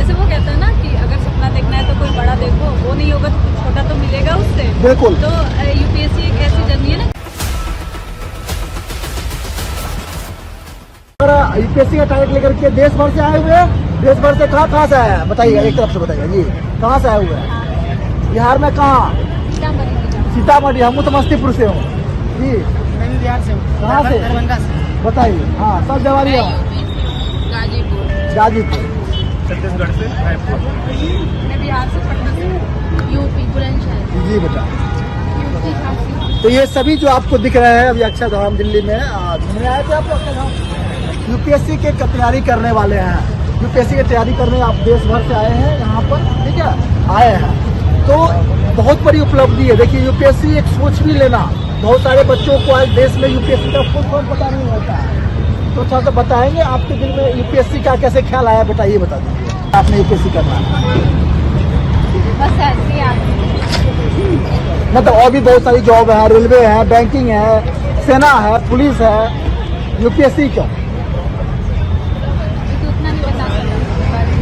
जैसे वो कहता है ना कि अगर सपना देखना है तो कोई बड़ा देखो, वो नहीं होगा तो छोटा तो मिलेगा उससे। बिल्कुल। तो यूपीएससी एक ऐसी जर्नी है ना। यूपीएससी का टारगेट लेकर के देश भर से आए हुए हैं। देश भर से कहाँ से आया है बताइए, एक तरफ से बताइए जी, कहाँ से आए हुए हैं? बिहार में कहाँ? सीतामढ़ी। हम समस्तीपुर से हूँ जी। मैं भी बिहार से हूँ। कहाँ से? दरभंगा से। बताइए। हाँ, सब जवानी है। गाजीपुर। छत्तीसगढ़ से रायपुर। मैं बिहार से, पटना से, यूपी बुलंदशहर। जी बेटा। यूपी खासी। तो ये सभी जो आपको दिख रहे हैं अभी अक्षरधाम दिल्ली में घूमने आए थे आप लोग अक्षरधाम, यूपीएससी के तैयारी करने वाले हैं। यूपीएससी की तैयारी करने आप देश भर से आए हैं यहाँ पर, ठीक है, आए हैं। तो बहुत बड़ी उपलब्धि है। देखिए यूपीएससी एक सोच भी लेना, बहुत सारे बच्चों को आज देश में यूपीएससी का फुल फॉर्म पता नहीं होता है। तो थोड़ा सा बताएंगे आपके दिल में यूपीएससी का कैसे ख्याल आया बेटा, ये बता दीजिए। आपने यूपीएससी करना है बस ऐसे आप मतलब, और भी बहुत सारी जॉब है, रेलवे है, बैंकिंग है, सेना है, पुलिस है, यूपीएससी क्यों? तो उतना नहीं बता सकते,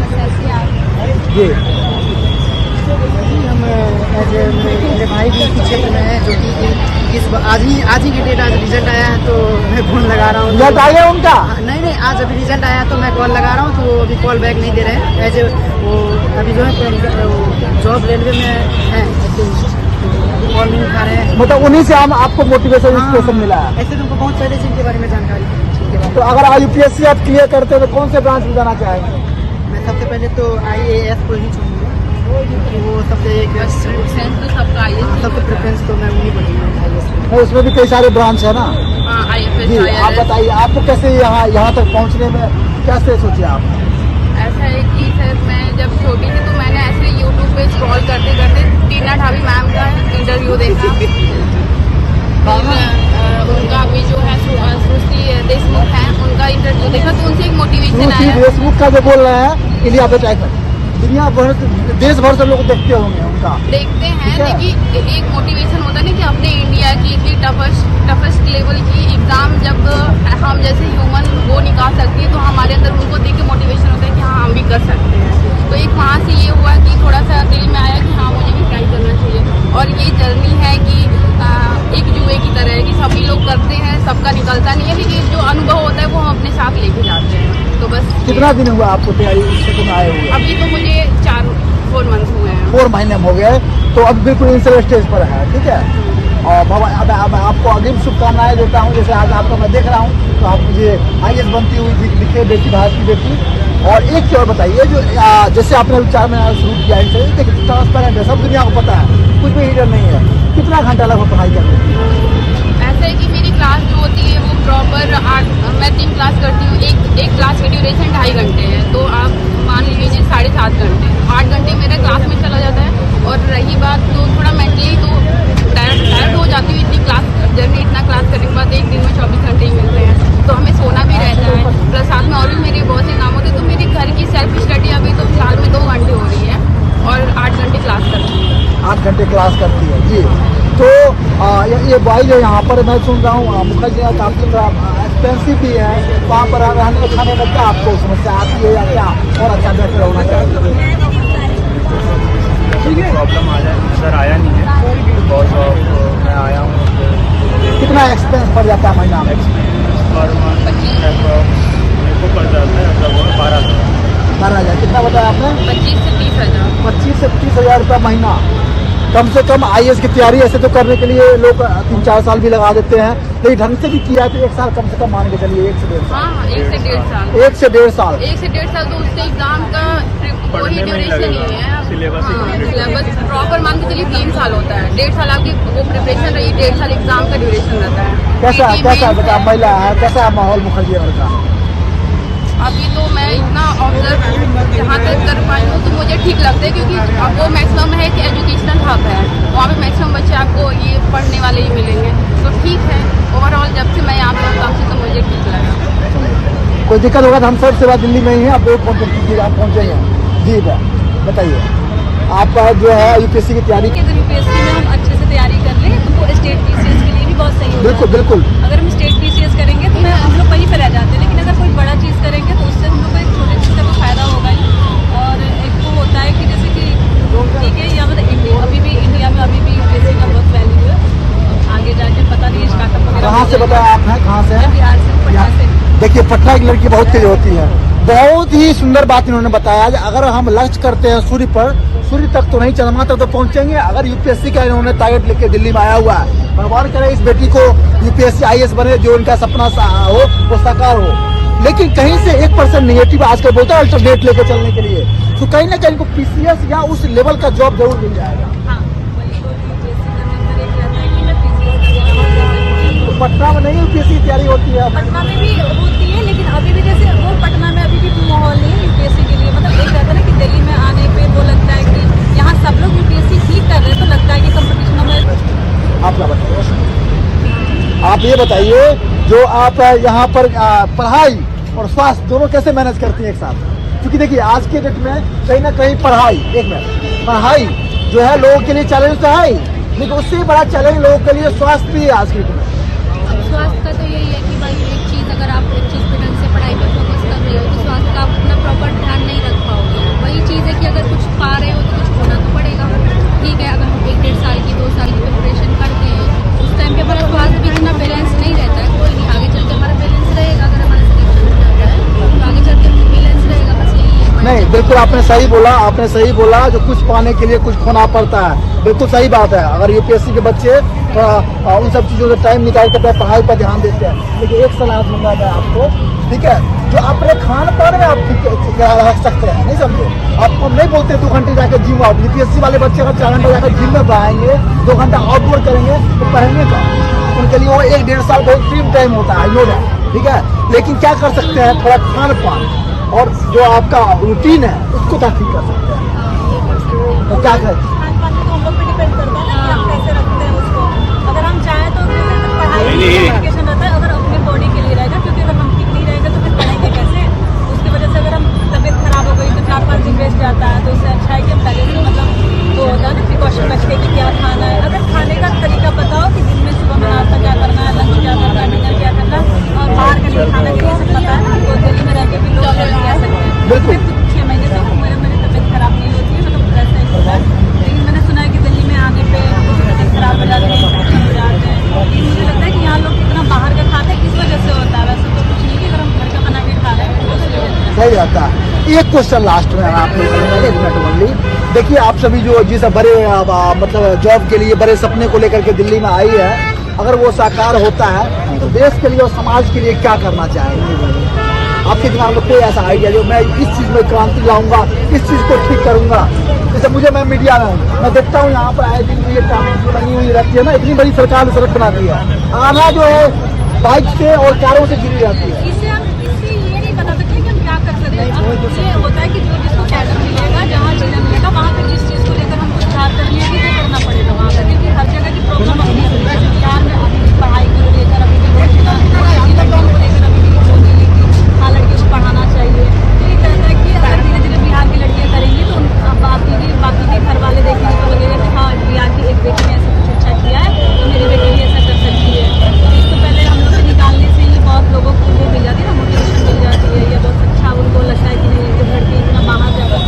बस ऐसे आप। जी। हम मेरे भाई भी इसी क्षेत्र में है, जो कि आज ही की डेट, आज रिजल्ट आया है तो मैं फोन लगा रहा हूँ। रिजल्ट आया उनका? नहीं, आज अभी रिजल्ट आया तो मैं कॉल लगा रहा हूँ, तो वो अभी कॉल बैक नहीं दे रहे हैं। एज वो अभी जो है जॉब रेलवे में है, कॉल नहीं उठा रहे हैं। मतलब उन्हीं से हम आपको मोटिवेशन इंस्पिरेशन मिला है। ऐसे तुमको बहुत पहले से इनके बारे में जानकारी है। तो अगर यूपीएससी आप क्लियर करते हैं तो कौन से ब्रांच में जाना चाहेंगे? मैं सबसे पहले तो IAS को ही चुनूंगा, क्योंकि वो सबसे सबसे प्रेफरेंस तो मैं वही बनूंगा। नहीं, उसमें भी कई सारे ब्रांच है ना जी। आप बताइए आपको कैसे यहाँ तक पहुँचने में कैसे सोचे आप? ऐसा है कि सर मैं जब छोटी थी तो मैंने ऐसे यूट्यूब पे स्क्रॉल करते करते टीना ढाबी मैम का इंटरव्यू देखा। उनका भी जो है सृष्टि देशमुख है, उनका इंटरव्यू देखा तो उनसे एक मोटिवेशन आया। देशमुख का जो बोल रहे हैं इंडिया पे टाइगर, दुनिया भर देश भर से लोग देखते होंगे उनका, देखते हैं, लेकिन एक मोटिवेशन होता है ना कि अपने इंडिया की इतनी टफेस्ट लेवल की एग्जाम जब हम जैसे ह्यूमन वो निकाल सकती है तो हमारे अंदर उनको देख के मोटिवेशन होता है कि हाँ हम भी कर सकते हैं। तो एक वहाँ से ये हुआ कि थोड़ा सा दिल में आया कि हाँ मुझे भी ट्राई करना चाहिए। और ये जर्नी है कि एक जुए की तरह है कि सभी लोग करते हैं, सबका निकलता नहीं है, लेकिन जो अनुभव होता है वो हम अपने साथ लेके जाते हैं। तो बस कितना दिन हुआ आपको तैयारी में आए हुए? अभी तो मुझे 4 मंथ हुए हैं। 4 महीने हो गए, तो अब बिल्कुल इंसर स्टेज पर है, ठीक है। और भगवान अब आपको अग्रिम शुभकामनाएं देता हूँ। जैसे आज आपको मैं देख रहा हूँ तो आप मुझे IAS बनती हुई दिखे बेटी, भारत की बेटी। और एक चीज और बताइए, जो जैसे आपने 4 महीना शुरू किया है, ट्रांसपेरेंट है, सब दुनिया को पता है, कुछ भी हिडन नहीं है। कितना घंटा लगभग पढ़ाई करनी है? ऐसा है कि मेरी क्लास जो होती है वो प्रॉपर 8, मैं 3 क्लास करती हूँ। एक क्लास की ड्यूरेशन 2.5 घंटे है, तो आप मान लीजिए 7.5 घंटे, 8 घंटे मेरे क्लास में चला जाता है। और रही बात तो थोड़ा मेंटली तो टायर्ड हो जाती हूँ, इतनी क्लास जर्नी, इतना क्लास करने के बाद एक दिन में 24 घंटे ही मिलते हैं, तो हमें सोना भी रहता है। प्लस साथ में और भी मेरे बहुत से काम होते हैं। तो मेरे घर की सेल्फ स्टडी अभी तो फिलहाल में 2 घंटे हो रही है और 8 घंटे क्लास करती है। 8 घंटे क्लास करती है जी। तो ये बॉय जो यहाँ पर मैं सुन रहा हूँ मुखर्जी काफ़ी एक्सपेंसिव भी है, वहाँ पर रहने खाने में क्या आपको समस्या आती है या क्या और अच्छा बेहतर होना चाहिए? प्रॉब्लम आ जाए सर, आया नहीं है बिकॉज ऑफ मैं आया हूँ। कितना एक्सपेंस पड़ जाता है महीना में? पर मंथ मेरे को पड़ जाता है लगभग 12,000। कितना बताया आपने? 25 से 30 हज़ार। 25 से 30 हज़ार रुपये महीना। कम से कम IAS की तैयारी ऐसे तो करने के लिए लोग 3-4 साल भी लगा देते हैं, लेकिन ढंग से भी किया तो 1 साल कम से कम मान के चलिए, 1 से 1.5 साल। हाँ, 1 से 1.5 साल। 1 से 1.5 साल। 1 से 1.5 साल तो उससे एग्जाम का कोई ड्यूरेशन नहीं है। सिलेबस प्रॉपर मान के चलिए 3 साल होता है। 1.5 साल आपकी वो प्रिपरेशन रही, 1.5 साल एग्जाम का ड्यूरेशन रहता है। कैसा बेटा महिला है, कैसा है माहौल मुखर्जी नगर का? अभी तो मैं इतना ऑब्जर्व जहाँ तक कर पाई हूँ तो मुझे ठीक लगता है, क्योंकि अब वो मैक्सिमम है कि एजुकेशनल हब है, वहाँ पे मैक्सिमम बच्चे आपको ये पढ़ने वाले ही मिलेंगे। तो ठीक है, ओवरऑल जब से मैं यहाँ पर तब से तो मुझे ठीक लगा। कोई दिक्कत होगा तो हम सब सेवा दिल्ली में ही है, आप लोग कॉन्टेक्ट कीजिए, आप पहुँचेंगे जी। बताइए आपका जो है यूपीएससी की तैयारी? यूपीएससी में हम अच्छे से तैयारी कर लें तो वो स्टेट PCS के लिए भी बहुत सही होगा। बिल्कुल बिल्कुल। अगर हम स्टेट PCS करेंगे तो हम लोग वहीं पर रह जाते हैं, लेकिन अगर कोई बड़ा चीज़ करेंगे तो उससे हम लोग को एक छोटे चीज़ का तो फायदा होगा ही। और देखिए पटना की लड़की बहुत तेज होती है। बहुत ही सुंदर बात इन्होंने बताया। अगर हम लक्ष्य करते हैं सूर्य पर, सूर्य तक तो नहीं, चंद्रमा तक तो पहुंचेंगे। अगर यूपीएससी का इन्होंने टारगेट लेके दिल्ली में आया हुआ है, भगवान करे इस बेटी को यूपीएससी IAS बने, जो उनका सपना हो वो साकार हो। लेकिन कहीं से 1% निगेटिव आजकल बोलता है अल्टरनेट लेके चलने के लिए, तो कहीं ना कहीं इनको PCS या उस लेवल का जॉब जरूर मिल जाएगा। तो पटना में नहीं यूपीएससी की तैयारी होती है? पटना में भी होती है, लेकिन अभी भी जैसे वो पटना में अभी भी माहौल नहीं है यूपीएससी के लिए। मतलब एक रहता है ना कि दिल्ली में आने पे वो लगता है कि यहाँ सब लोग यूपीएससी ठीक कर रहे हैं, तो लगता है कि कंपटीशनों में। आप क्या बताइए? आप ये बताइए, जो आप यहाँ पर पढ़ाई और स्वास्थ्य दोनों कैसे मैनेज करती हैं एक साथ? क्योंकि देखिए आज के डेट में कहीं ना कहीं पढ़ाई पढ़ाई जो है लोगों के लिए चैलेंज तो है ही, लेकिन उससे बड़ा चैलेंज लोगों के लिए स्वास्थ्य भी है आज के डेट में। स्वास्थ्य का तो यही है कि भाई एक चीज़ अगर आप एक चीज़ पे ढंग से पढ़ाई पे फोकस कर रहे हो तो स्वास्थ्य का आप अपना प्रॉपर ध्यान नहीं रख पाओगे। वही चीज़ है कि अगर कुछ पा रहे हो तो कुछ होना तो पड़ेगा। ठीक है, अगर हम 1-1.5 साल की 2 साल की प्रिपरेशन करते हैं, उस टाइम पे हमारा स्वास्थ्य भी इतना बैलेंस नहीं रहता है। कोई नहीं, आगे चल के हमारा बैलेंस रहेगा। अगर हमारा सिलेक्शन हो जाता है तो आगे चल के बैलेंस रहेगा। बस यही है। नहीं, बिल्कुल आपने सही बोला, आपने सही बोला। जो कुछ पाने के लिए कुछ खोना पड़ता है, बिल्कुल सही बात है। अगर यूपीएससी के बच्चे उन सब चीज़ों से टाइम निकाल कर पढ़ाई पर ध्यान देते हैं। लेकिन एक सलाह दूंगा मैं आपको, ठीक है, जो अपने खान पान में आप रख सकते हैं, नहीं समझे? आपको नहीं बोलते 2 घंटे जाकर जिम आओ। यूपीएससी वाले बच्चे अगर 4 घंटे जाकर जिम में बढ़ाएंगे, 2 घंटा आउटडोर करेंगे तो पढ़ेंगे का? उनके लिए वो 1-1.5 साल बहुत फ्री टाइम होता है, नो डाउट, ठीक है। लेकिन क्या कर सकते हैं, थोड़ा खान पान और जो आपका रूटीन है उसको ठीक कर सकते हैं। तो क्या करें? खान पान तो हम लोग पे डिपेंड करता है ना कि आप कैसे रखते हैं उसको। अगर हम चाहें तो पढ़ाई में एजुकेशन रहता है, अगर अपने बॉडी के लिए रहेगा, क्योंकि अगर हम ठीक नहीं रहेंगे तो फिर पढ़ेंगे कैसे? उसकी वजह से अगर हम तबीयत खराब हो गई तो 4-5 दिन वेस्ट जाता है। तो इससे अच्छा है कि पहले से मतलब वो होता है ना प्रिकॉशन रखते कि क्या खाना है। अगर खाने का तरीका पता हो कि दिन में सुबह में नाश्ता क्या करना है, लंच क्या करना है, डिनर क्या करना है, और बाहर का नहीं खाना चाहिए, सब पता है ना, तो दिल्ली में रह के भी लोग जल्दी आ सकते हैं। बिल्कुल। 6 महीने से मेरी तबीयत खराब नहीं होती है, मतलब ऐसा ही होता है। लेकिन मैंने सुना है कि दिल्ली में आने पे तबीयत खराब हो जाती है, इन्फेक्शन हो जाते हैं। लेकिन मुझे लगता है कि यहाँ लोग कितना बाहर का खाते हैं, इस वजह से होता है। वैसे तो कुछ नहीं, कि अगर हम घर का बना के खा रहे हैं तो उसकी वजह से। सही रहता है। एक क्वेश्चन लास्ट में आपको, 1 मिनट ओनली। देखिए आप सभी जो जिस बड़े मतलब जॉब के लिए बड़े सपने को लेकर के दिल्ली में आई है, अगर वो साकार होता है तो देश के लिए और समाज के लिए क्या करना चाहेंगे? आपके दिमाग में कोई ऐसा आइडिया जो मैं इस चीज़ में क्रांति लाऊंगा, इस चीज़ को ठीक करूंगा? जैसे मुझे, मैं मीडिया में हूँ, मैं देखता हूँ यहाँ पर आए दिन ये ट्रैफिक बनी हुई रहती है ना, इतनी बड़ी सरकार ने सड़क बनाती है, आना जो है बाइक से और कारों से गिरी रहती है। इससे ये नहीं बता सकते कि हम क्या कर सकते हैं। अब ये होता है कि जो जिसको कैडर मिलेगा, जहाँ जिला मिलेगा, वहाँ पे जिस चीज़ को लेकर हमको सुधार करनी है वो करना पड़ेगा वहाँ पर, क्योंकि हर जगह की प्रॉब्लम अपनी अपनी है। बिहार में अभी पढ़ाई को लेकर अभी भी लड़कियों को लेकर अभी भी होगी कि हाँ लड़कियों को पढ़ाना चाहिए। तो ये कहता है कि अगर धीरे धीरे बिहार की लड़कियाँ करेंगी तो बाकी के घर वाले देखेंगे तो लगेगा कि हाँ बिहार की एक बेटी ने ऐसा कुछ अच्छा किया है तो मेरी बेटी भी ऐसा कर सकती है। तो इसको पहले हम लोग निकालने से ही बहुत लोगों को वो मिल जाती है ना, मोटिवेशन मिल जाती है, या बहुत अच्छा उनको लगता है कि नहीं ये लड़की इतना बाहर जाकर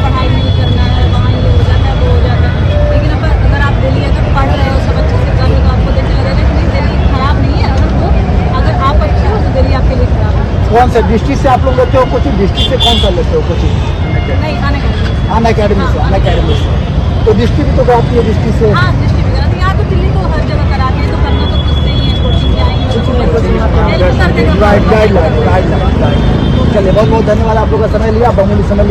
पढ़ाई नहीं करना है, वहाँ ये हो जाता है वो हो जाता है। लेकिन अब अगर आप दिल्ली अगर पढ़ रहे हो, सब अच्छे से कर रहे हो, तो आपको देखने लगेगा कि नहीं दिल्ली खराब नहीं है। अगर आप अच्छे हो तो दिल्ली आपके लिए खराब है। कौन सा डिस्ट्रिक्ट से आप लोग लेते हो कोचिंग? डिस्ट्रिक्ट से कौन सा लेते हो कोचिंग? नहीं अनअकैडमी से। अनअकैडमी से तो डिस्ट्रिक्ट तो कराती है, डिस्ट्रिक्ट से। हाँ डिस्ट्रिक्ट भी कराती है। यहाँ तो दिल्ली तो हर जगह कराती है, तो करना तो खुद से ही है, कोचिंग जाएंगे। गाइडलाइन। चलिए बहुत बहुत धन्यवाद, आप लोग का समय लिया, बहुमूल्य समय लिया।